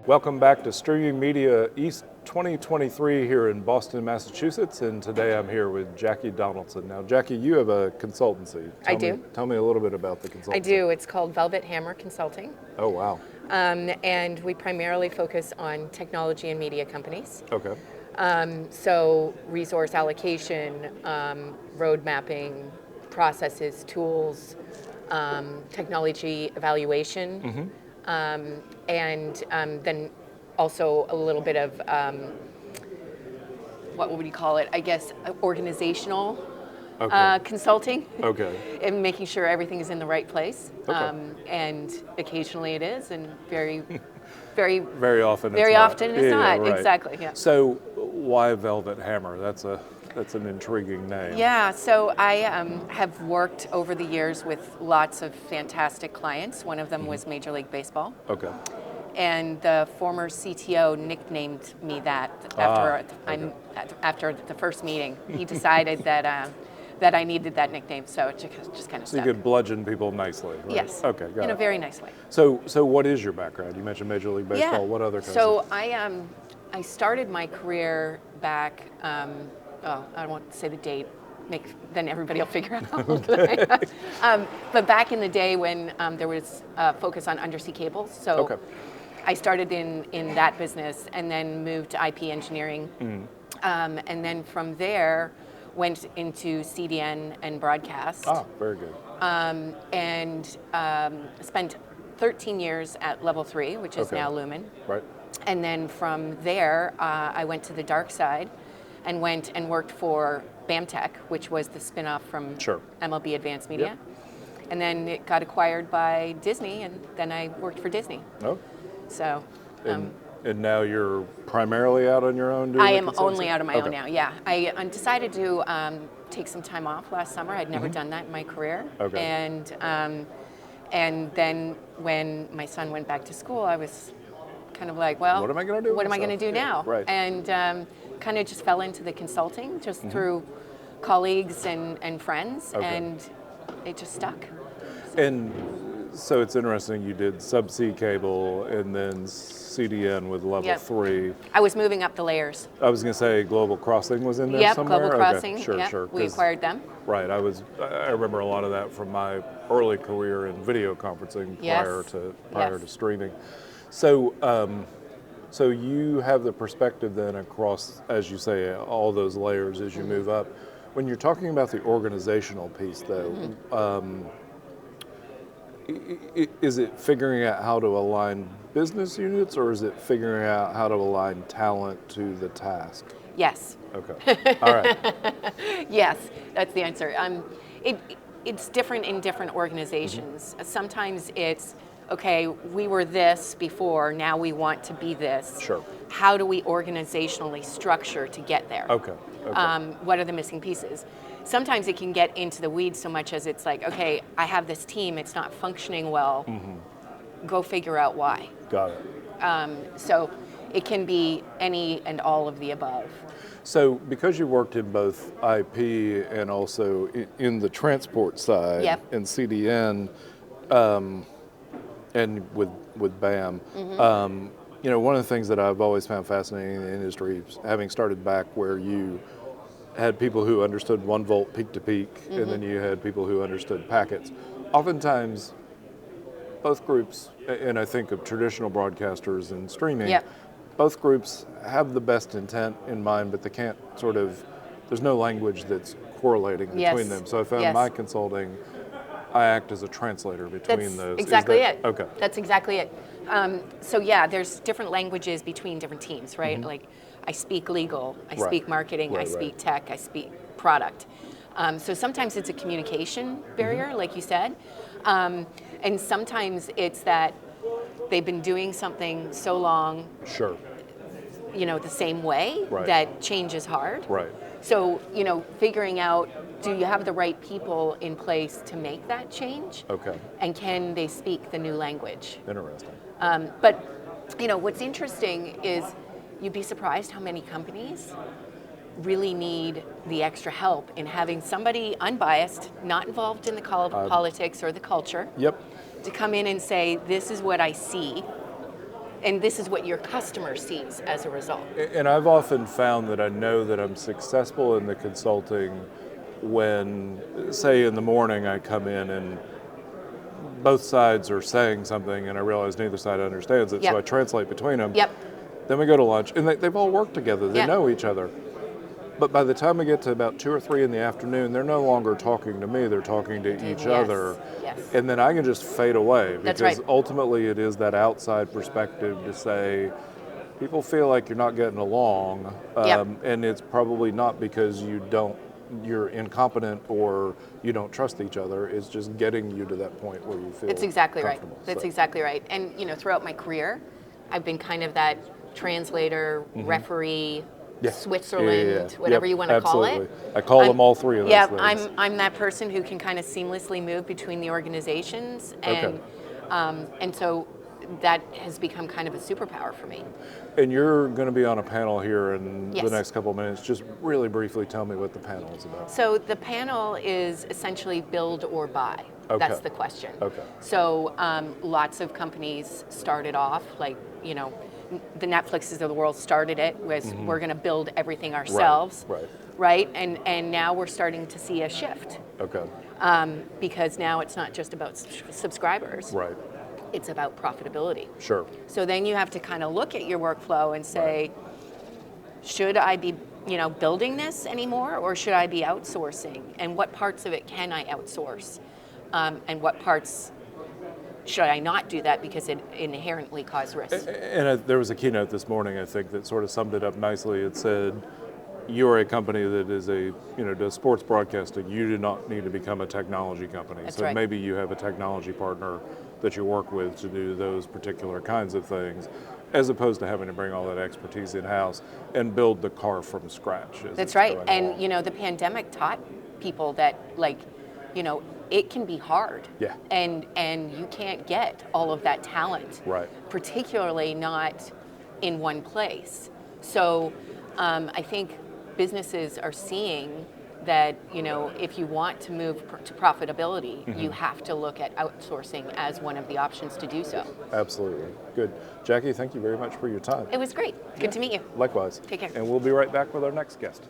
Welcome back to Streaming Media East 2023 here in Boston, Massachusetts, and today I'm here with Jackie Donaldson. Now, Jackie, you have a consultancy. Tell me a little bit about the consultancy. I do. It's called Velvet Hammer Consulting. Oh, wow. And we primarily focus on technology and media companies. Okay. So resource allocation, road mapping, processes, tools, technology evaluation, and then also a little bit of, what would you call it? I guess organizational consulting. Okay. And making sure everything is in the right place. Okay. And occasionally it is, and very often it's not. right. Exactly. Yeah. So why Velvet Hammer? That's an intriguing name. Yeah, so I have worked over the years with lots of fantastic clients. One of them was Major League Baseball. Okay. And the former CTO nicknamed me that after the first meeting. He decided that I needed that nickname, so it just kind of stuck. So you could bludgeon people nicely, right? Yes. Okay, got it. In a very nice way. So what is your background? You mentioned Major League Baseball. Yeah. What other kinds So I started my career back, I don't want to say the date, then everybody will figure out. But back in the day when there was a focus on undersea cables, so Okay. I started in that business and then moved to IP engineering. And then from there, went into CDN and broadcast. Ah, very good. And spent 13 years at Level 3, which is now Lumen. Right. And then from there, I went to the dark side and went and worked for BAMTech, which was the spinoff from MLB Advanced Media. Yep. And then it got acquired by Disney, and then I worked for Disney. Oh. So. And now you're primarily out on your own doing I am consultancy? only out on my own now, yeah. I decided to take some time off last summer. I'd never done that in my career. Okay. And then when my son went back to school, I was kind of like, well, what am I going to do? What am I going to do now? Right. And kind of just fell into the consulting just through colleagues and friends, and it just stuck. And so it's interesting, you did subsea cable and then CDN with Level 3. I was moving up the layers. I was going to say Global Crossing was in there somewhere? Global Crossing, Sure. We acquired them. Right, I remember a lot of that from my early career in video conferencing prior to streaming. So, so you have the perspective then across, as you say, all those layers as you move up. When you're talking about the organizational piece, though, is it figuring out how to align business units, or is it figuring out how to align talent to the task? Yes. Okay. All right. Yes, that's the answer. It's different in different organizations. Sometimes it's, okay, we were this before, now we want to be this. Sure. How do we organizationally structure to get there? Okay. What are the missing pieces? Sometimes it can get into the weeds so much as it's like, okay, I have this team, it's not functioning well. Go figure out why. Got it. So it can be any and all of the above. So because you worked in both IP and also in the transport side and CDN and with BAM, you know, one of the things that I've always found fascinating in the industry, having started back where you had people who understood 1 volt peak to peak, and then you had people who understood packets. Oftentimes, both groups, and I think of traditional broadcasters and streaming, both groups have the best intent in mind, but they can't there's no language that's correlating between them. So I found my consulting, I act as a translator between those. Exactly it. Okay. That's exactly it. So yeah, there's different languages between different teams, right? Like I speak legal, I speak marketing, I speak tech, I speak product. So sometimes it's a communication barrier, like you said. And sometimes it's that they've been doing something so long, you know, the same way that change is hard. Right. So, you know, figuring out, do you have the right people in place to make that change? Okay. And can they speak the new language? Interesting. But, you know, what's interesting is you'd be surprised how many companies really need the extra help in having somebody unbiased, not involved in the politics or the culture, to come in and say, this is what I see, and this is what your customer sees as a result. And I've often found that I know that I'm successful in the consulting when, say, in the morning I come in and both sides are saying something and I realize neither side understands it, so I translate between them. Yep. Then we go to lunch, and they've all worked together. They Yep. know each other. But by the time we get to about 2 or 3 in the afternoon, they're no longer talking to me, they're talking to each other. Yes. And then I can just fade away That's because right. ultimately it is that outside perspective to say, people feel like you're not getting along, and it's probably not because you're incompetent or you don't trust each other. It's just getting you to that point where you feel That's exactly right. comfortable. That's So, exactly right. And throughout my career, I've been kind of that translator, referee, Switzerland, whatever you want to call it. I call them all three of those Yeah, things. I'm that person who can kind of seamlessly move between the organizations, and so that has become kind of a superpower for me. And you're going to be on a panel here in Yes. the next couple of minutes. Just really briefly tell me what the panel is about. So the panel is essentially build or buy. Okay. That's the question. Okay. So lots of companies started off like, the Netflixes of the world started it was we're going to build everything ourselves. Right. And now we're starting to see a shift. Okay. Because now it's not just about subscribers. Right. It's about profitability. Sure. So then you have to kind of look at your workflow and say, should I be, building this anymore, or should I be outsourcing? And what parts of it can I outsource? And what parts should I not do that because it inherently causes risk? And there was a keynote this morning, I think, that sort of summed it up nicely. It said, you're a company that is does sports broadcasting. You do not need to become a technology company. That's so right. Maybe you have a technology partner that you work with to do those particular kinds of things, as opposed to having to bring all that expertise in-house and build the car from scratch. That's right. And, the pandemic taught people that, it can be hard. Yeah. And you can't get all of that talent. Right. Particularly not in one place. So I think businesses are seeing that, if you want to move to profitability, you have to look at outsourcing as one of the options to do so. Absolutely. Good. Jackie, thank you very much for your time. It was great. Good to meet you. Likewise. Take care. And we'll be right back with our next guest.